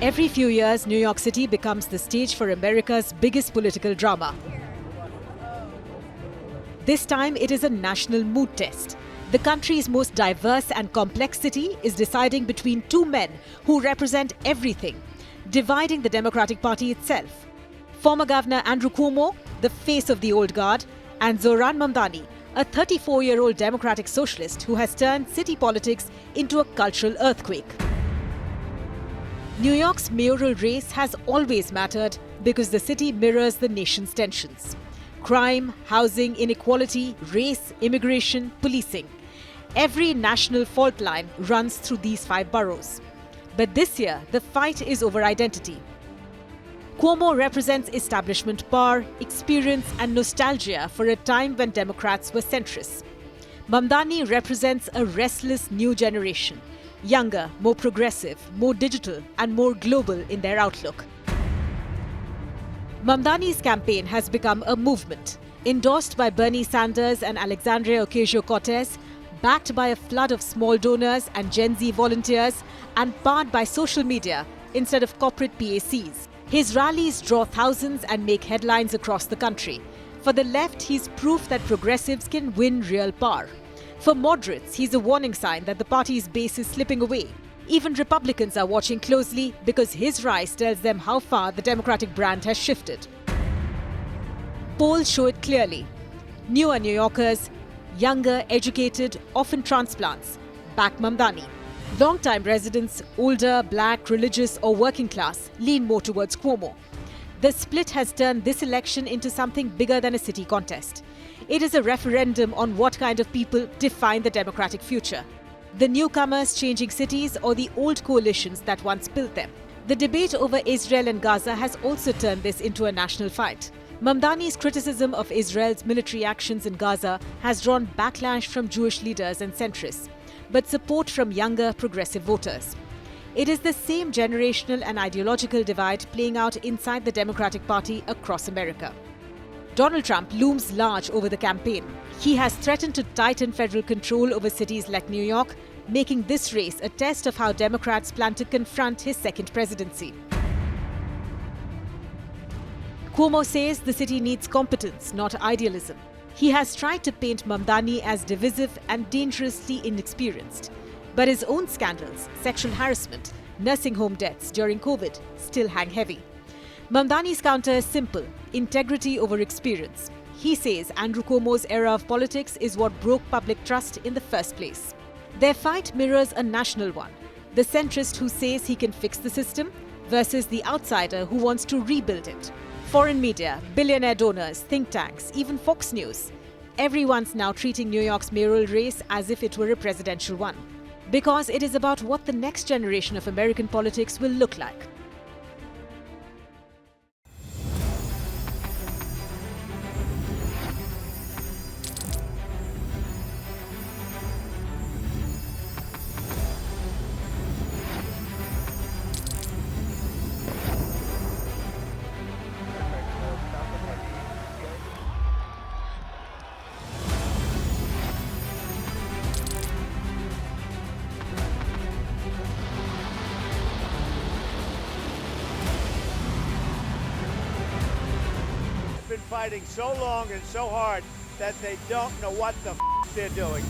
Every few years, New York City becomes the stage for America's biggest political drama. This time, it is a national mood test. The country's most diverse and complex city is deciding between two men who represent everything, dividing the Democratic Party itself. Former Governor Andrew Cuomo, the face of the old guard, and Zohran Mamdani, a 34-year-old Democratic socialist who has turned city politics into a cultural earthquake. New York's mayoral race has always mattered because the city mirrors the nation's tensions. Crime, housing, inequality, race, immigration, policing. Every national fault line runs through these 5 boroughs. But this year, the fight is over identity. Cuomo represents establishment power, experience and nostalgia for a time when Democrats were centrists. Mamdani represents a restless new generation, younger, more progressive, more digital and more global in their outlook. Mamdani's campaign has become a movement, endorsed by Bernie Sanders and Alexandria Ocasio-Cortez, backed by a flood of small donors and Gen Z volunteers, and powered by social media instead of corporate PACs. His rallies draw thousands and make headlines across the country. For the left, he's proof that progressives can win real power. For moderates, he's a warning sign that the party's base is slipping away. Even Republicans are watching closely because his rise tells them how far the Democratic brand has shifted. Polls show it clearly. Newer New Yorkers, younger, educated, often transplants, back Mamdani. Long-time residents, older, black, religious or working class, lean more towards Cuomo. The split has turned this election into something bigger than a city contest. It is a referendum on what kind of people define the democratic future. The newcomers changing cities or the old coalitions that once built them. The debate over Israel and Gaza has also turned this into a national fight. Mamdani's criticism of Israel's military actions in Gaza has drawn backlash from Jewish leaders and centrists, but support from younger, progressive voters. It is the same generational and ideological divide playing out inside the Democratic Party across America. Donald Trump looms large over the campaign. He has threatened to tighten federal control over cities like New York, making this race a test of how Democrats plan to confront his second presidency. Cuomo says the city needs competence, not idealism. He has tried to paint Mamdani as divisive and dangerously inexperienced. But his own scandals, sexual harassment, nursing home deaths during COVID, still hang heavy. Mamdani's counter is simple: integrity over experience. He says Andrew Cuomo's era of politics is what broke public trust in the first place. Their fight mirrors a national one: the centrist who says he can fix the system versus the outsider who wants to rebuild it. Foreign media, billionaire donors, think tanks, even Fox News. Everyone's now treating New York's mayoral race as if it were a presidential one. Because it is about what the next generation of American politics will look like. Fighting so long and so hard that they don't know what the they're doing.